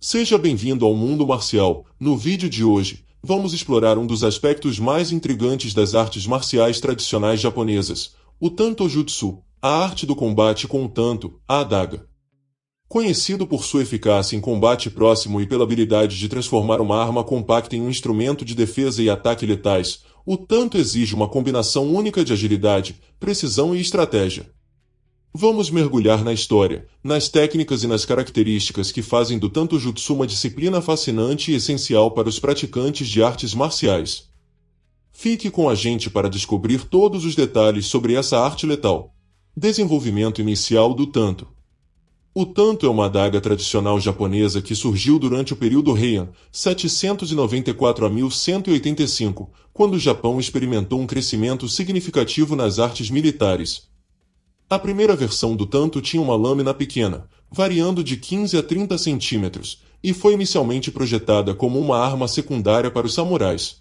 Seja bem-vindo ao mundo marcial. No vídeo de hoje, vamos explorar um dos aspectos mais intrigantes das artes marciais tradicionais japonesas, o Tanto Jutsu, a arte do combate com o tanto, a adaga. Conhecido por sua eficácia em combate próximo e pela habilidade de transformar uma arma compacta em um instrumento de defesa e ataque letais, o tanto exige uma combinação única de agilidade, precisão e estratégia. Vamos mergulhar na história, nas técnicas e nas características que fazem do Tanto Jutsu uma disciplina fascinante e essencial para os praticantes de artes marciais. Fique com a gente para descobrir todos os detalhes sobre essa arte letal. Desenvolvimento inicial do Tanto. O tanto é uma adaga tradicional japonesa que surgiu durante o período Heian, 794 a 1185, quando o Japão experimentou um crescimento significativo nas artes militares. A primeira versão do tanto tinha uma lâmina pequena, variando de 15 a 30 centímetros, e foi inicialmente projetada como uma arma secundária para os samurais.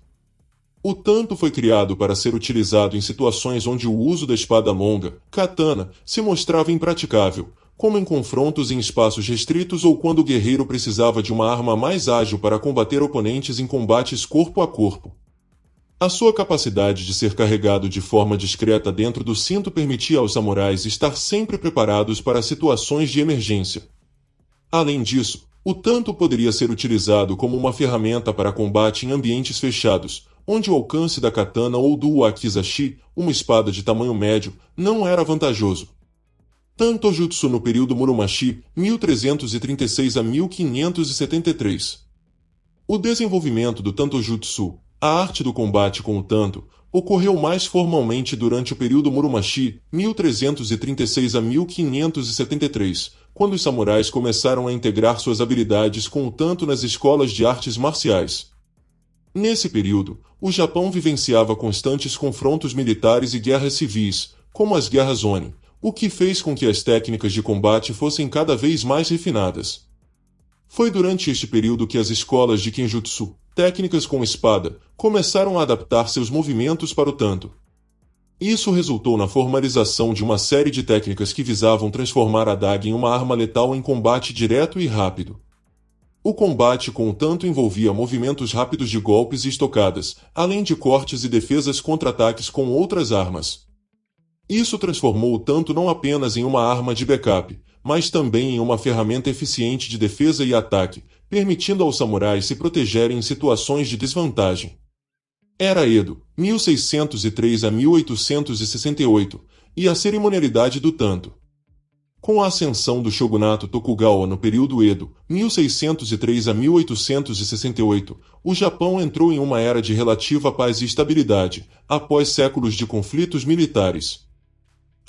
O tanto foi criado para ser utilizado em situações onde o uso da espada longa, katana, se mostrava impraticável, como em confrontos em espaços restritos ou quando o guerreiro precisava de uma arma mais ágil para combater oponentes em combates corpo a corpo. A sua capacidade de ser carregado de forma discreta dentro do cinto permitia aos samurais estar sempre preparados para situações de emergência. Além disso, o tanto poderia ser utilizado como uma ferramenta para combate em ambientes fechados, onde o alcance da katana ou do wakizashi, uma espada de tamanho médio, não era vantajoso. Tanto Jutsu no período Muromachi, 1336 a 1573. O desenvolvimento do Tanto Jutsu, a arte do combate com o tanto, ocorreu mais formalmente durante o período Muromachi, 1336 a 1573, quando os samurais começaram a integrar suas habilidades com o tanto nas escolas de artes marciais. Nesse período, o Japão vivenciava constantes confrontos militares e guerras civis, como as guerras Oni, o que fez com que as técnicas de combate fossem cada vez mais refinadas. Foi durante este período que as escolas de Kenjutsu, técnicas com espada, começaram a adaptar seus movimentos para o tanto. Isso resultou na formalização de uma série de técnicas que visavam transformar a adaga em uma arma letal em combate direto e rápido. O combate com o tanto envolvia movimentos rápidos de golpes e estocadas, além de cortes e defesas contra ataques com outras armas. Isso transformou o tanto não apenas em uma arma de backup, mas também em uma ferramenta eficiente de defesa e ataque, permitindo aos samurais se protegerem em situações de desvantagem. Era Edo, 1603 a 1868, e a cerimonialidade do tanto. Com a ascensão do shogunato Tokugawa no período Edo, 1603 a 1868, o Japão entrou em uma era de relativa paz e estabilidade, após séculos de conflitos militares.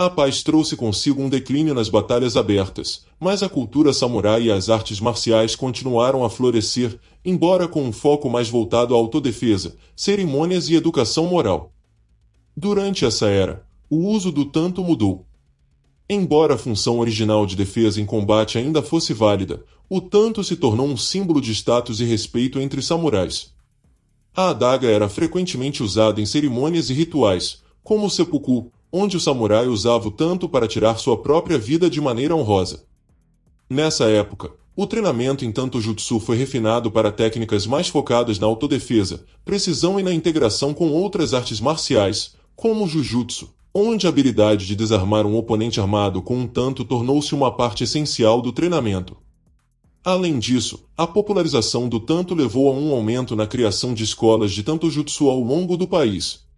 A paz trouxe consigo um declínio nas batalhas abertas, mas a cultura samurai e as artes marciais continuaram a florescer, embora com um foco mais voltado à autodefesa, cerimônias e educação moral. Durante essa era, o uso do tanto mudou. Embora a função original de defesa em combate ainda fosse válida, o tanto se tornou um símbolo de status e respeito entre os samurais. A adaga era frequentemente usada em cerimônias e rituais, como o seppuku, onde o samurai usava o tanto para tirar sua própria vida de maneira honrosa. Nessa época, o treinamento em Tanto Jutsu foi refinado para técnicas mais focadas na autodefesa, precisão e na integração com outras artes marciais, como o Jujutsu, onde a habilidade de desarmar um oponente armado com um tanto tornou-se uma parte essencial do treinamento. Além disso, a popularização do tanto levou a um aumento na criação de escolas de Tanto Jutsu ao longo do país.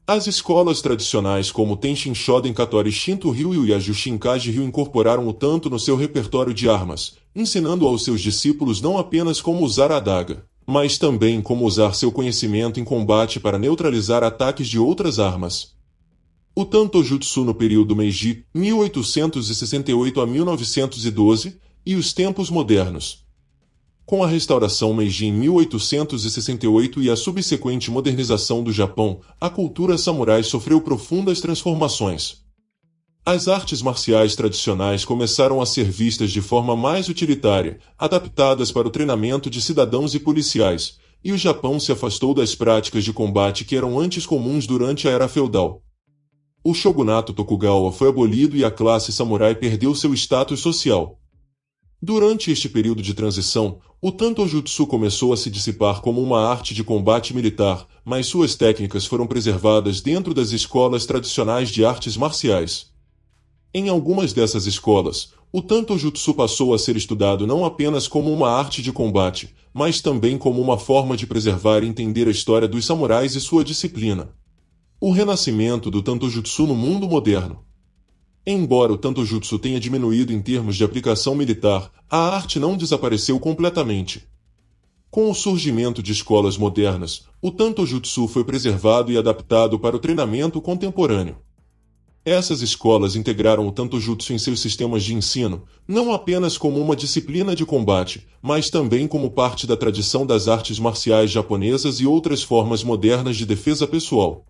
As escolas tradicionais como Tenshin Shoden Katori Shinto-ryu e a Jushinkaji-ryu incorporaram o tanto no seu repertório de armas, ensinando aos seus discípulos não apenas como usar a adaga, mas também como usar seu conhecimento em combate para neutralizar ataques de outras armas. O Tanto Jutsu no período Meiji, 1868 a 1912, e os tempos modernos. Com a restauração Meiji em 1868 e a subsequente modernização do Japão, a cultura samurai sofreu profundas transformações. As artes marciais tradicionais começaram a ser vistas de forma mais utilitária, adaptadas para o treinamento de cidadãos e policiais, e o Japão se afastou das práticas de combate que eram antes comuns durante a era feudal. O shogunato Tokugawa foi abolido e a classe samurai perdeu seu status social. Durante este período de transição, o Tanto-Jutsu começou a se dissipar como uma arte de combate militar, mas suas técnicas foram preservadas dentro das escolas tradicionais de artes marciais. Em algumas dessas escolas, o Tanto-Jutsu passou a ser estudado não apenas como uma arte de combate, mas também como uma forma de preservar e entender a história dos samurais e sua disciplina. O renascimento do Tanto-Jutsu no mundo moderno. Embora o Tanto-Jutsu tenha diminuído em termos de aplicação militar, a arte não desapareceu completamente. Com o surgimento de escolas modernas, o Tanto-Jutsu foi preservado e adaptado para o treinamento contemporâneo. Essas escolas integraram o Tanto-Jutsu em seus sistemas de ensino, não apenas como uma disciplina de combate, mas também como parte da tradição das artes marciais japonesas e outras formas modernas de defesa pessoal.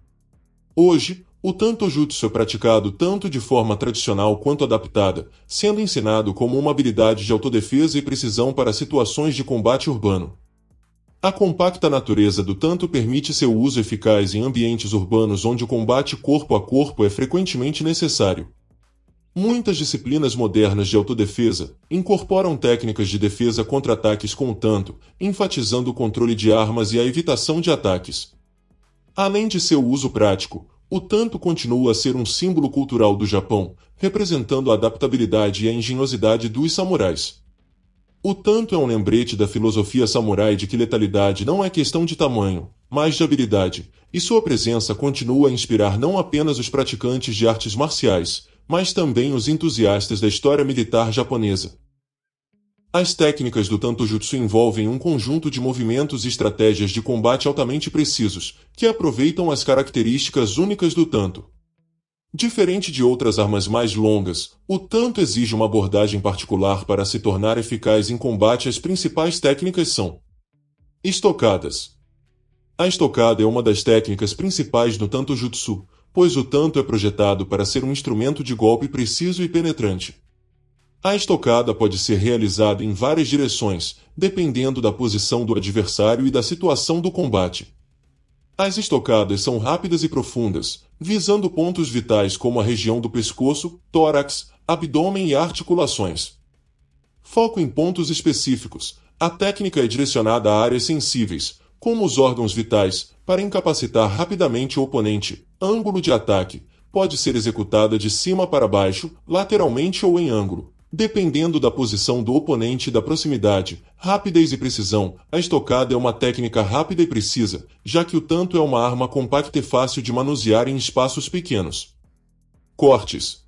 Hoje, o Tanto-Jutsu é praticado tanto de forma tradicional quanto adaptada, sendo ensinado como uma habilidade de autodefesa e precisão para situações de combate urbano. A compacta natureza do Tanto permite seu uso eficaz em ambientes urbanos onde o combate corpo a corpo é frequentemente necessário. Muitas disciplinas modernas de autodefesa incorporam técnicas de defesa contra ataques com o Tanto, enfatizando o controle de armas e a evitação de ataques. Além de seu uso prático, o Tanto continua a ser um símbolo cultural do Japão, representando a adaptabilidade e a engenhosidade dos samurais. O Tanto é um lembrete da filosofia samurai de que letalidade não é questão de tamanho, mas de habilidade, e sua presença continua a inspirar não apenas os praticantes de artes marciais, mas também os entusiastas da história militar japonesa. As técnicas do Tanto-Jutsu envolvem um conjunto de movimentos e estratégias de combate altamente precisos, que aproveitam as características únicas do Tanto. Diferente de outras armas mais longas, o Tanto exige uma abordagem particular para se tornar eficaz em combate. As principais técnicas são: estocadas. A estocada é uma das técnicas principais do Tanto-Jutsu, pois o Tanto é projetado para ser um instrumento de golpe preciso e penetrante. A estocada pode ser realizada em várias direções, dependendo da posição do adversário e da situação do combate. As estocadas são rápidas e profundas, visando pontos vitais como a região do pescoço, tórax, abdômen e articulações. Foco em pontos específicos. A técnica é direcionada a áreas sensíveis, como os órgãos vitais, para incapacitar rapidamente o oponente. Ângulo de ataque. Pode ser executada de cima para baixo, lateralmente ou em ângulo. Dependendo da posição do oponente e da proximidade, rapidez e precisão, a estocada é uma técnica rápida e precisa, já que o Tanto é uma arma compacta e fácil de manusear em espaços pequenos. Cortes.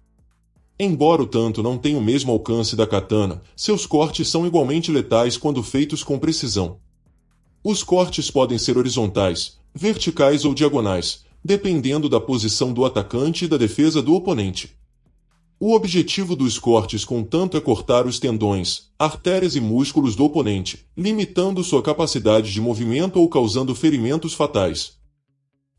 Embora o Tanto não tenha o mesmo alcance da katana, seus cortes são igualmente letais quando feitos com precisão. Os cortes podem ser horizontais, verticais ou diagonais, dependendo da posição do atacante e da defesa do oponente. O objetivo dos cortes com Tanto é cortar os tendões, artérias e músculos do oponente, limitando sua capacidade de movimento ou causando ferimentos fatais.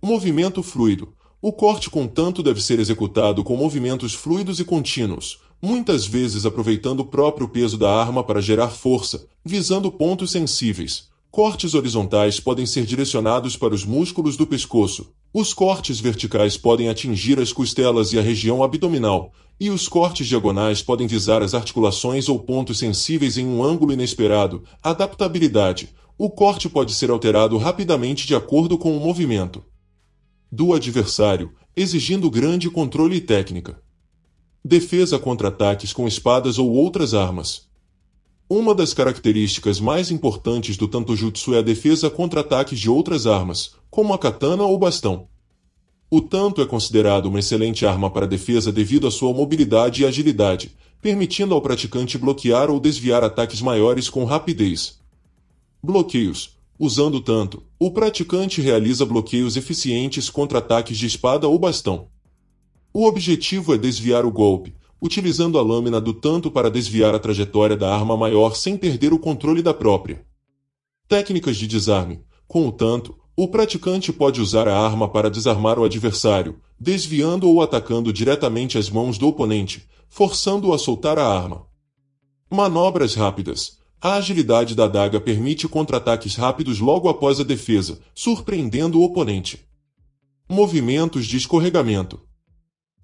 Movimento fluido. O corte com Tanto deve ser executado com movimentos fluidos e contínuos, muitas vezes aproveitando o próprio peso da arma para gerar força, visando pontos sensíveis. Cortes horizontais podem ser direcionados para os músculos do pescoço. Os cortes verticais podem atingir as costelas e a região abdominal, e os cortes diagonais podem visar as articulações ou pontos sensíveis em um ângulo inesperado. Adaptabilidade. O corte pode ser alterado rapidamente de acordo com o movimento do adversário, exigindo grande controle e técnica. Defesa contra ataques com espadas ou outras armas. Uma das características mais importantes do Tanto-Jutsu é a defesa contra ataques de outras armas, como a katana ou bastão. O Tanto é considerado uma excelente arma para defesa devido à sua mobilidade e agilidade, permitindo ao praticante bloquear ou desviar ataques maiores com rapidez. Bloqueios. Usando o Tanto, o praticante realiza bloqueios eficientes contra ataques de espada ou bastão. O objetivo é desviar o golpe, utilizando a lâmina do Tanto para desviar a trajetória da arma maior sem perder o controle da própria. Técnicas de desarme. Com o Tanto, o praticante pode usar a arma para desarmar o adversário, desviando ou atacando diretamente as mãos do oponente, forçando-o a soltar a arma. Manobras rápidas. A agilidade da adaga permite contra-ataques rápidos logo após a defesa, surpreendendo o oponente. Movimentos de escorregamento.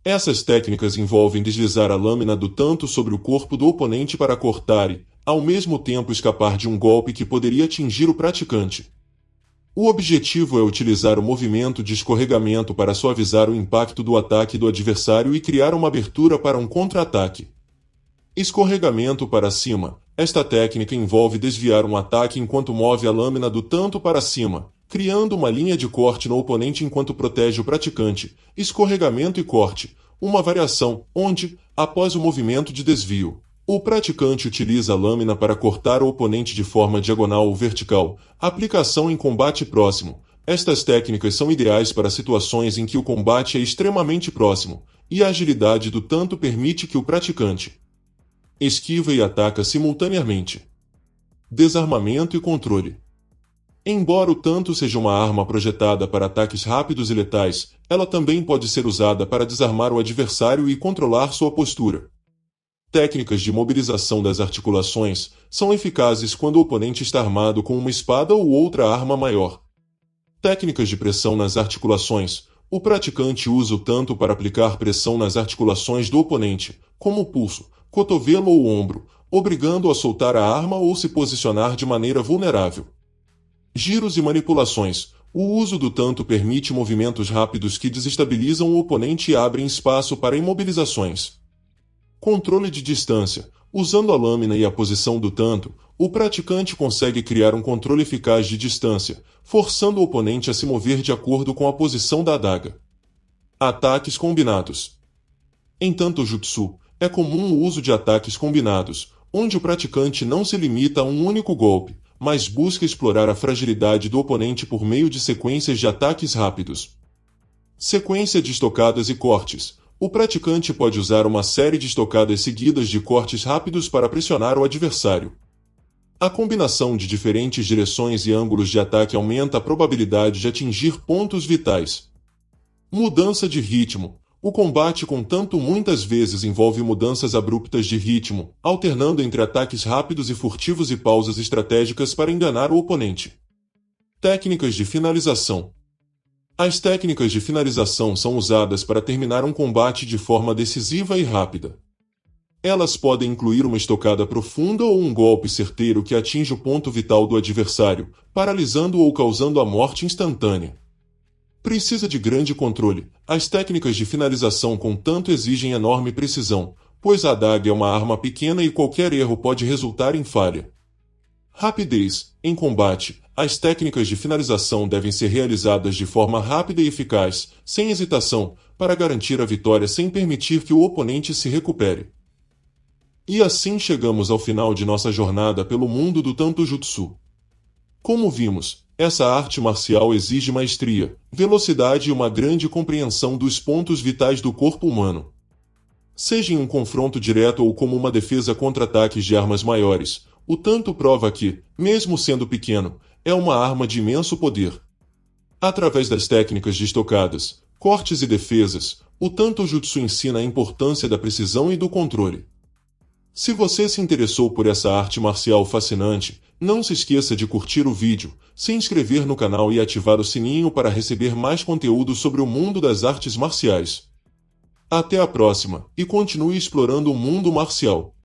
Essas técnicas envolvem deslizar a lâmina do Tanto sobre o corpo do oponente para cortar e, ao mesmo tempo escapar de um golpe que poderia atingir o praticante. O objetivo é utilizar o movimento de escorregamento para suavizar o impacto do ataque do adversário e criar uma abertura para um contra-ataque. Escorregamento para cima. Esta técnica envolve desviar um ataque enquanto move a lâmina do tanto para cima, criando uma linha de corte no oponente enquanto protege o praticante. Escorregamento e corte. Uma variação, onde, após o movimento de desvio, o praticante utiliza a lâmina para cortar o oponente de forma diagonal ou vertical. Aplicação em combate próximo. Estas técnicas são ideais para situações em que o combate é extremamente próximo, e a agilidade do tanto permite que o praticante esquiva e ataca simultaneamente. Desarmamento e controle. Embora o tanto seja uma arma projetada para ataques rápidos e letais, ela também pode ser usada para desarmar o adversário e controlar sua postura. Técnicas de mobilização das articulações são eficazes quando o oponente está armado com uma espada ou outra arma maior. Técnicas de pressão nas articulações. O praticante usa o tanto para aplicar pressão nas articulações do oponente, como o pulso, cotovelo ou ombro, obrigando-o a soltar a arma ou se posicionar de maneira vulnerável. Giros e manipulações. O uso do tanto permite movimentos rápidos que desestabilizam o oponente e abrem espaço para imobilizações. Controle de distância. Usando a lâmina e a posição do tanto, o praticante consegue criar um controle eficaz de distância, forçando o oponente a se mover de acordo com a posição da adaga. Ataques combinados. Em tanto jutsu, é comum o uso de ataques combinados, onde o praticante não se limita a um único golpe, mas busca explorar a fragilidade do oponente por meio de sequências de ataques rápidos. Sequência de estocadas e cortes. O praticante pode usar uma série de estocadas seguidas de cortes rápidos para pressionar o adversário. A combinação de diferentes direções e ângulos de ataque aumenta a probabilidade de atingir pontos vitais. Mudança de ritmo. O combate com tanto muitas vezes envolve mudanças abruptas de ritmo, alternando entre ataques rápidos e furtivos e pausas estratégicas para enganar o oponente. Técnicas de finalização. As técnicas de finalização são usadas para terminar um combate de forma decisiva e rápida. Elas podem incluir uma estocada profunda ou um golpe certeiro que atinge o ponto vital do adversário, paralisando ou causando a morte instantânea. Precisa de grande controle. As técnicas de finalização com tanto exigem enorme precisão, pois a adaga é uma arma pequena e qualquer erro pode resultar em falha. Rapidez. Em combate, as técnicas de finalização devem ser realizadas de forma rápida e eficaz, sem hesitação, para garantir a vitória sem permitir que o oponente se recupere. E assim chegamos ao final de nossa jornada pelo mundo do Tanto Jutsu. Como vimos, essa arte marcial exige maestria, velocidade e uma grande compreensão dos pontos vitais do corpo humano. Seja em um confronto direto ou como uma defesa contra ataques de armas maiores, o tanto prova que, mesmo sendo pequeno, é uma arma de imenso poder. Através das técnicas de estocadas, cortes e defesas, o Tanto Jutsu ensina a importância da precisão e do controle. Se você se interessou por essa arte marcial fascinante, não se esqueça de curtir o vídeo, se inscrever no canal e ativar o sininho para receber mais conteúdo sobre o mundo das artes marciais. Até a próxima, e continue explorando o mundo marcial.